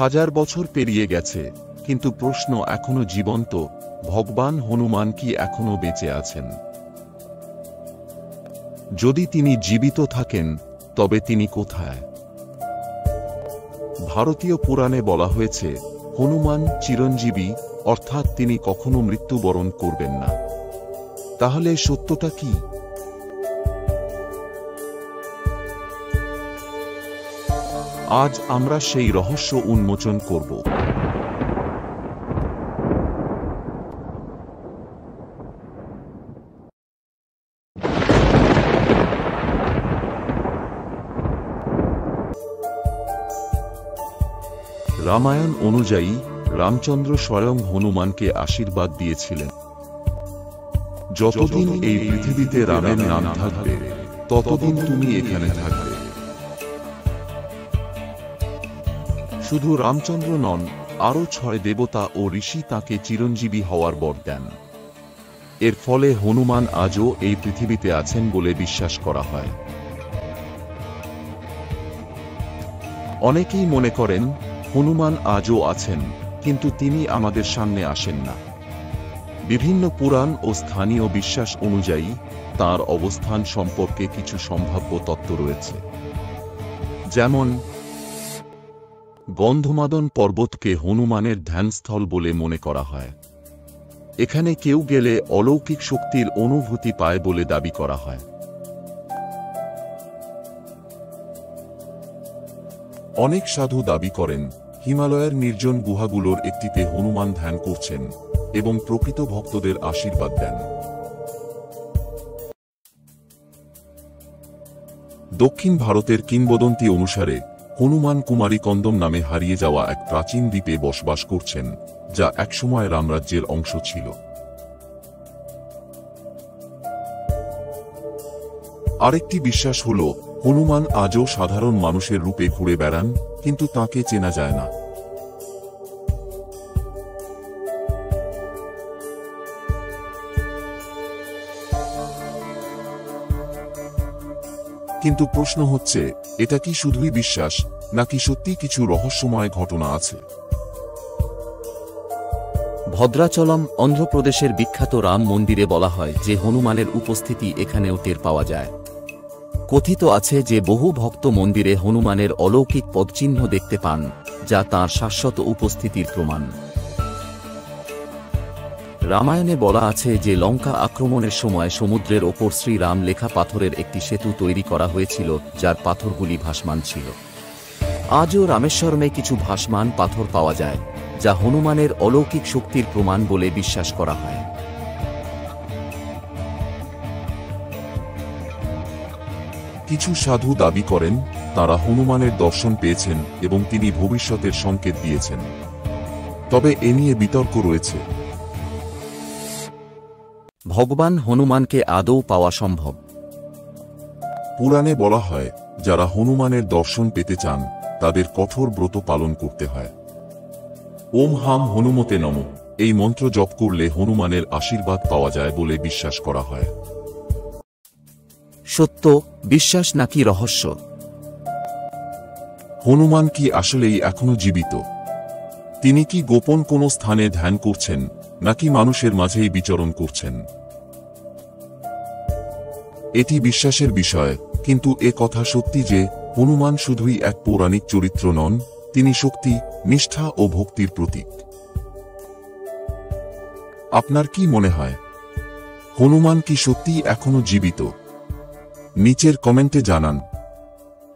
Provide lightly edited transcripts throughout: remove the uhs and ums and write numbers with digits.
হাজার বছর পেরিয়ে গেছে, কিন্তু প্রশ্ন এখনো জীবন্ত, ভগবান হনুমান কি এখনো বেঁচে আছেন? যদি তিনি জীবিত থাকেন, তবে তিনি কোথায়? ভারতীয় পুরাণে বলা হয়েছে, হনুমান চিরঞ্জীবী, অর্থাৎ তিনি কখনো মৃত্যুবরণ করবেন না। তাহলে সত্যটা কি? আজ আমরা সেই রহস্য উন্মোচন করব। রামায়ণ অনুযায়ী রামচন্দ্র স্বয়ং হনুমানকে আশীর্বাদ দিয়েছিলেন, যতদিন এই পৃথিবীতে রামের নাম থাকবে, ততদিন তুমি এখানে থাকবে। শুধু রামচন্দ্র নন, আরও 6 দেবতা ও ঋষি তাকে চিরঞ্জীবী হওয়ার বর দেন। এর ফলে হনুমান আজও এই পৃথিবীতে আছেন বলে বিশ্বাস করা হয়। অনেকেই মনে করেন হনুমান আজও আছেন, কিন্তু তিনি আমাদের সামনে আসেন না। বিভিন্ন পুরাণ ও স্থানীয় বিশ্বাস অনুযায়ী তাঁর অবস্থান সম্পর্কে কিছু সম্ভাব্য তত্ত্ব রয়েছে। যেমন, গন্ধমাদন পর্বতকে হনুমানের ধ্যানস্থল বলে মনে করা হয়। এখানে কেউ গেলে অলৌকিক শক্তির অনুভূতি পায় বলে দাবি করা হয়। অনেক সাধু দাবি করেন হিমালয়ের নির্জন গুহাগুলোর একটিতে হনুমান ধ্যান করছেন এবং প্রকৃত ভক্তদের আশীর্বাদ দেন। দক্ষিণ ভারতের কিংবদন্তি অনুসারে হনুমান কুমারী কন্দম নামে হারিয়ে যাওয়া এক প্রাচীন দ্বীপে বসবাস করছেন, যা একসময় রামরাজ্যের অংশ ছিল। আরেকটি বিশ্বাস হল হনুমান আজও সাধারণ মানুষের রূপে ঘুরে বেড়ান, কিন্তু তাঁকে চেনা যায় না। কিন্তু প্রশ্ন হচ্ছে, এটা কি শুধুই বিশ্বাস, নাকি সত্যি কিছু রহস্যময় ঘটনা আছে? ভদ্রাচলম, অন্ধ্রপ্রদেশের বিখ্যাত রাম মন্দিরে বলা হয় যে হনুমানের উপস্থিতি এখানেও টের পাওয়া যায়। কথিত আছে যে বহু ভক্ত মন্দিরে হনুমানের অলৌকিক পদচিহ্ন দেখতে পান, যা তাঁর শাশ্বত উপস্থিতির প্রমাণ। রামায়ণে বলা আছে যে লঙ্কা আক্রমণের সময় সমুদ্রের ওপর শ্রীরাম লেখা পাথরের একটি সেতু তৈরি করা হয়েছিল, যার পাথরগুলি ভাসমান ছিল। আজও রামেশ্বরমে কিছু ভাসমান পাথর পাওয়া যায়, যা হনুমানের অলৌকিক শক্তির প্রমাণ বলে বিশ্বাস করা হয়। কিছু সাধু দাবি করেন তারা হনুমানের দর্শন পেয়েছেন এবং তিনি ভবিষ্যতের সংকেত দিয়েছেন। তবে এ নিয়ে বিতর্ক রয়েছে। ভগবান হনুমানকে আদৌ পাওয়া সম্ভব? পুরাণে বলা হয়, যারা হনুমানের দর্শন পেতে চান তাদের কঠোর ব্রত পালন করতে হয়। ওম হাম হনুমতে নমঃ এই মন্ত্র জপ করলে হনুমানের আশীর্বাদ পাওয়া যায় বলে বিশ্বাস করা হয়। সত্য, বিশ্বাস নাকি রহস্য? হনুমান কি আসলেই এখনো জীবিত? তিনি কি গোপন কোনো স্থানে ধ্যান করছেন, নাকি মানুষের মাঝেই বিচরণ করছেন? এটি বিশ্বাসের বিষয়, কিন্তু এ কথা সত্যি যে হনুমান শুধুই এক পৌরাণিক চরিত্র নন, তিনি শক্তি, নিষ্ঠা ও ভক্তির প্রতীক। আপনার কি মনে হয়, হনুমান কি সত্যিই এখনো জীবিত? নিচের কমেন্টে জানান।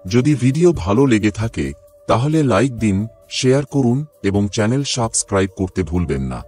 যদি ভিডিও ভালো লেগে থাকে তাহলে লাইক দিন, শেয়ার করুন এবং চ্যানেল সাবস্ক্রাইব করতে ভুলবেন না।